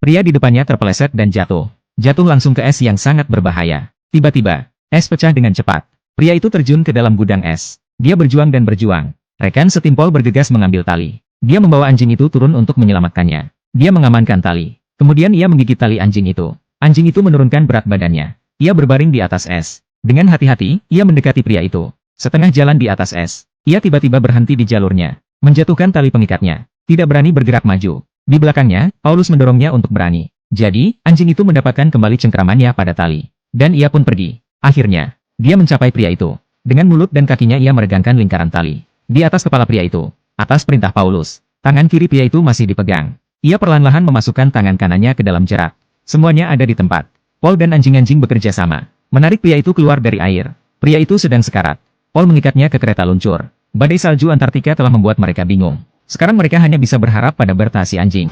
Pria di depannya terpeleset dan jatuh. Jatuh langsung ke es yang sangat berbahaya. Tiba-tiba, es pecah dengan cepat. Pria itu terjun ke dalam gudang es. Dia berjuang dan berjuang. Rekan setim Paul bergegas mengambil tali. Dia membawa anjing itu turun untuk menyelamatkannya. Dia mengamankan tali. Kemudian ia menggigit tali anjing itu. Anjing itu menurunkan berat badannya. Ia berbaring di atas es. Dengan hati-hati, ia mendekati pria itu. Setengah jalan di atas es, ia tiba-tiba berhenti di jalurnya. Menjatuhkan tali pengikatnya. Tidak berani bergerak maju. Di belakangnya, Paulus mendorongnya untuk berani. Jadi, anjing itu mendapatkan kembali cengkramannya pada tali. Dan ia pun pergi. Akhirnya, dia mencapai pria itu. Dengan mulut dan kakinya ia meregangkan lingkaran tali. Di atas kepala pria itu, atas perintah Paulus, tangan kiri pria itu masih dipegang. Ia perlahan-lahan memasukkan tangan kanannya ke dalam jerak. Semuanya ada di tempat. Paul dan anjing-anjing bekerja sama. Menarik pria itu keluar dari air. Pria itu sedang sekarat. Paul mengikatnya ke kereta luncur. Badai salju Antartika telah membuat mereka bingung. Sekarang mereka hanya bisa berharap pada Berta si anjing.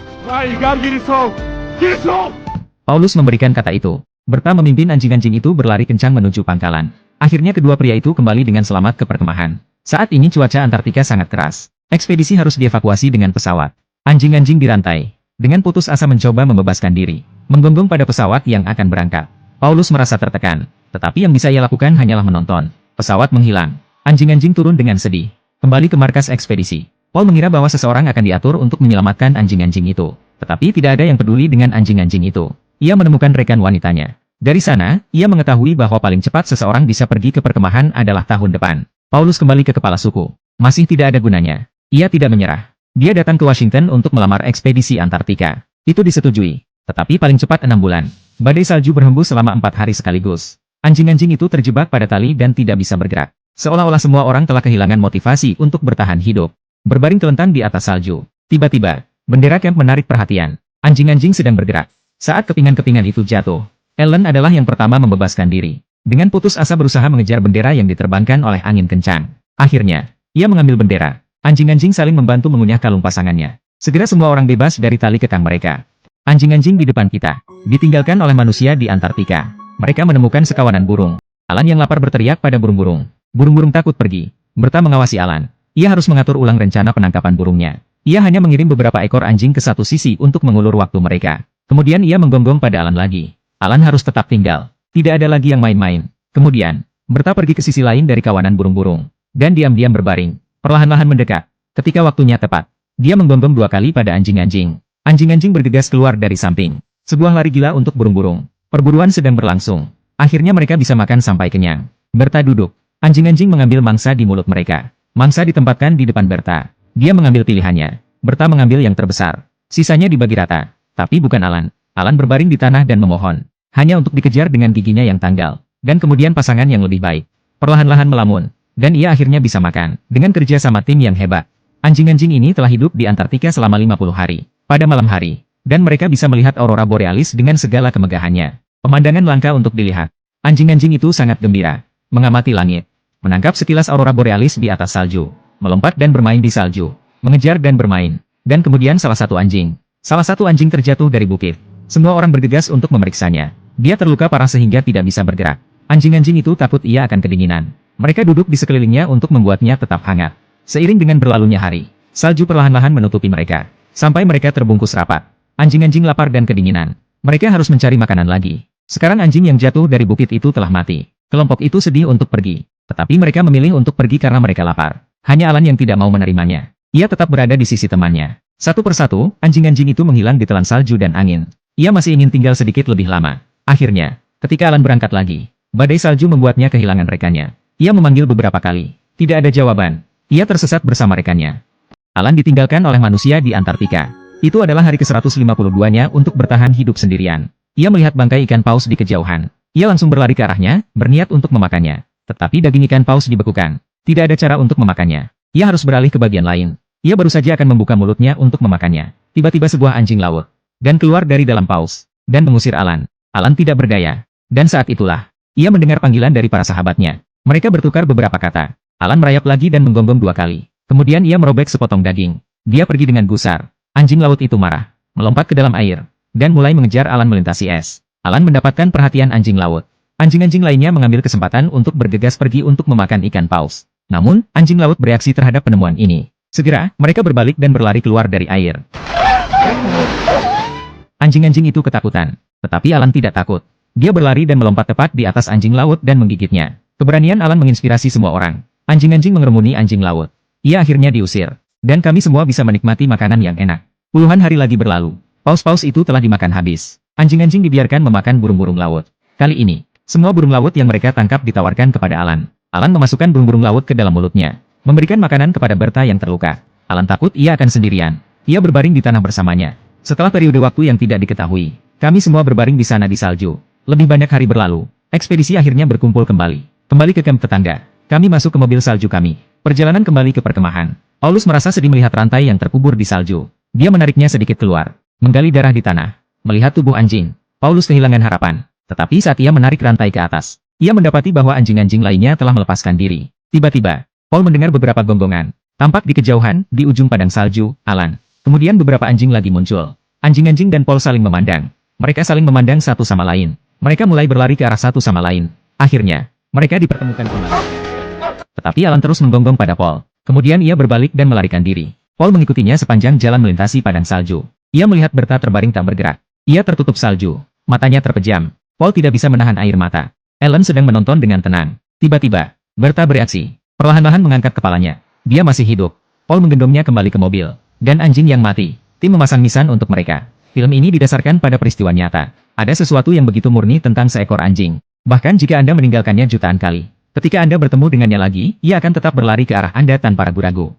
Paulus memberikan kata itu. Berta memimpin anjing-anjing itu berlari kencang menuju pangkalan. Akhirnya kedua pria itu kembali dengan selamat ke perkemahan. Saat ini cuaca Antartika sangat keras. Ekspedisi harus dievakuasi dengan pesawat. Anjing-anjing dirantai. Dengan putus asa mencoba membebaskan diri. Menggonggong pada pesawat yang akan berangkat. Paulus merasa tertekan. Tetapi yang bisa ia lakukan hanyalah menonton. Pesawat menghilang. Anjing-anjing turun dengan sedih. Kembali ke markas ekspedisi. Paul mengira bahwa seseorang akan diatur untuk menyelamatkan anjing-anjing itu. Tetapi tidak ada yang peduli dengan anjing-anjing itu. Ia menemukan rekan wanitanya. Dari sana, ia mengetahui bahwa paling cepat seseorang bisa pergi ke perkemahan adalah tahun depan. Paulus kembali ke kepala suku. Masih tidak ada gunanya. Ia tidak menyerah. Dia datang ke Washington untuk melamar ekspedisi Antartika. Itu disetujui. Tetapi paling cepat 6 bulan. Badai salju berhembus selama 4 hari sekaligus. Anjing-anjing itu terjebak pada tali dan tidak bisa bergerak. Seolah-olah semua orang telah kehilangan motivasi untuk bertahan hidup. Berbaring telentang di atas salju. Tiba-tiba, bendera camp menarik perhatian. Anjing-anjing sedang bergerak. Saat kepingan-kepingan itu jatuh, Ellen adalah yang pertama membebaskan diri. Dengan putus asa berusaha mengejar bendera yang diterbangkan oleh angin kencang. Akhirnya, ia mengambil bendera. Anjing-anjing saling membantu mengunyah kalung pasangannya. Segera semua orang bebas dari tali kekang mereka. Anjing-anjing di depan kita, ditinggalkan oleh manusia di Antartika. Mereka menemukan sekawanan burung. Alan yang lapar berteriak pada burung-burung. Burung-burung takut pergi. Berta mengawasi Alan. Ia harus mengatur ulang rencana penangkapan burungnya. Ia hanya mengirim beberapa ekor anjing ke satu sisi untuk mengulur waktu mereka. Kemudian ia menggonggong pada Alan lagi. Alan harus tetap tinggal. Tidak ada lagi yang main-main. Kemudian, Berta pergi ke sisi lain dari kawanan burung-burung. Dan diam-diam berbaring. Perlahan-lahan mendekat. Ketika waktunya tepat, dia menggonggong 2 kali pada anjing-anjing. Anjing-anjing bergegas keluar dari samping. Sebuah lari gila untuk burung-burung. Perburuan sedang berlangsung. Akhirnya mereka bisa makan sampai kenyang. Berta duduk. Anjing-anjing mengambil mangsa di mulut mereka. Mangsa ditempatkan di depan Berta. Dia mengambil pilihannya. Berta mengambil yang terbesar. Sisanya dibagi rata. Tapi bukan Alan. Alan berbaring di tanah dan memohon. Hanya untuk dikejar dengan giginya yang tanggal. Dan kemudian pasangan yang lebih baik. Perlahan-lahan melamun. Dan ia akhirnya bisa makan. Dengan kerja sama tim yang hebat. Anjing-anjing ini telah hidup di Antartika selama 50 hari. Pada malam hari. Dan mereka bisa melihat aurora borealis dengan segala kemegahannya. Pemandangan langka untuk dilihat. Anjing-anjing itu sangat gembira. Mengamati langit. Menangkap sekilas aurora borealis di atas salju. Melompat dan bermain di salju. Mengejar dan bermain. Dan kemudian salah satu anjing terjatuh dari bukit. Semua orang bergegas untuk memeriksanya. Dia terluka parah sehingga tidak bisa bergerak. Anjing-anjing itu takut ia akan kedinginan. Mereka duduk di sekelilingnya untuk membuatnya tetap hangat. Seiring dengan berlalunya hari, salju perlahan-lahan menutupi mereka. Sampai mereka terbungkus rapat. Anjing-anjing lapar dan kedinginan. Mereka harus mencari makanan lagi. Sekarang anjing yang jatuh dari bukit itu telah mati. Kelompok itu sedih untuk pergi. Tetapi mereka memilih untuk pergi karena mereka lapar. Hanya Alan yang tidak mau menerimanya. Ia tetap berada di sisi temannya. Satu persatu, anjing-anjing itu menghilang di telan salju dan angin. Ia masih ingin tinggal sedikit lebih lama. Akhirnya, ketika Alan berangkat lagi, badai salju membuatnya kehilangan rekannya. Ia memanggil beberapa kali. Tidak ada jawaban. Ia tersesat bersama rekannya. Alan ditinggalkan oleh manusia di Antartika. Itu adalah hari ke-152-nya untuk bertahan hidup sendirian. Ia melihat bangkai ikan paus di kejauhan. Ia langsung berlari ke arahnya, berniat untuk memakannya. Tetapi daging ikan paus dibekukan. Tidak ada cara untuk memakannya. Ia harus beralih ke bagian lain. Ia baru saja akan membuka mulutnya untuk memakannya. Tiba-tiba sebuah anjing laut. Dan keluar dari dalam paus. Dan mengusir Alan. Alan tidak berdaya. Dan saat itulah, ia mendengar panggilan dari para sahabatnya. Mereka bertukar beberapa kata. Alan merayap lagi dan menggonggong 2 kali. Kemudian ia merobek sepotong daging. Dia pergi dengan gusar. Anjing laut itu marah. Melompat ke dalam air. Dan mulai mengejar Alan melintasi es. Alan mendapatkan perhatian anjing laut. Anjing-anjing lainnya mengambil kesempatan untuk bergegas pergi untuk memakan ikan paus. Namun, anjing laut bereaksi terhadap penemuan ini. Segera, mereka berbalik dan berlari keluar dari air. Anjing-anjing itu ketakutan. Tetapi Alan tidak takut. Dia berlari dan melompat tepat di atas anjing laut dan menggigitnya. Keberanian Alan menginspirasi semua orang. Anjing-anjing mengerumuni anjing laut. Ia akhirnya diusir. Dan kami semua bisa menikmati makanan yang enak. Puluhan hari lagi berlalu. Paus-paus itu telah dimakan habis. Anjing-anjing dibiarkan memakan burung-burung laut. Kali ini, semua burung laut yang mereka tangkap ditawarkan kepada Alan. Alan memasukkan burung-burung laut ke dalam mulutnya. Memberikan makanan kepada Berta yang terluka. Alan takut ia akan sendirian. Ia berbaring di tanah bersamanya. Setelah periode waktu yang tidak diketahui, kami semua berbaring di sana di salju. Lebih banyak hari berlalu. Ekspedisi akhirnya berkumpul kembali. Kembali ke kamp tetangga. Kami masuk ke mobil salju kami. Perjalanan kembali ke perkemahan. Paulus merasa sedih melihat rantai yang terkubur di salju. Dia menariknya sedikit keluar. Menggali darah di tanah. Melihat tubuh anjing. Paulus kehilangan harapan. Tetapi saat ia menarik rantai ke atas, ia mendapati bahwa anjing-anjing lainnya telah melepaskan diri. Tiba-tiba, Paul mendengar beberapa gonggongan. Tampak di kejauhan, di ujung padang salju, Alan. Kemudian beberapa anjing lagi muncul. Anjing-anjing dan Paul saling memandang. Mereka saling memandang satu sama lain. Mereka mulai berlari ke arah satu sama lain. Akhirnya, mereka dipertemukan kembali. Tetapi Alan terus menggonggong pada Paul. Kemudian ia berbalik dan melarikan diri. Paul mengikutinya sepanjang jalan melintasi padang salju. Ia melihat Berta terbaring tak bergerak. Ia tertutup salju. Matanya terpejam. Paul tidak bisa menahan air mata. Alan sedang menonton dengan tenang. Tiba-tiba, Berta bereaksi. Perlahan-lahan mengangkat kepalanya. Dia masih hidup. Paul menggendongnya kembali ke mobil. Dan anjing yang mati. Tim memasang nisan untuk mereka. Film ini didasarkan pada peristiwa nyata. Ada sesuatu yang begitu murni tentang seekor anjing. Bahkan jika Anda meninggalkannya jutaan kali. Ketika Anda bertemu dengannya lagi, ia akan tetap berlari ke arah Anda tanpa ragu-ragu.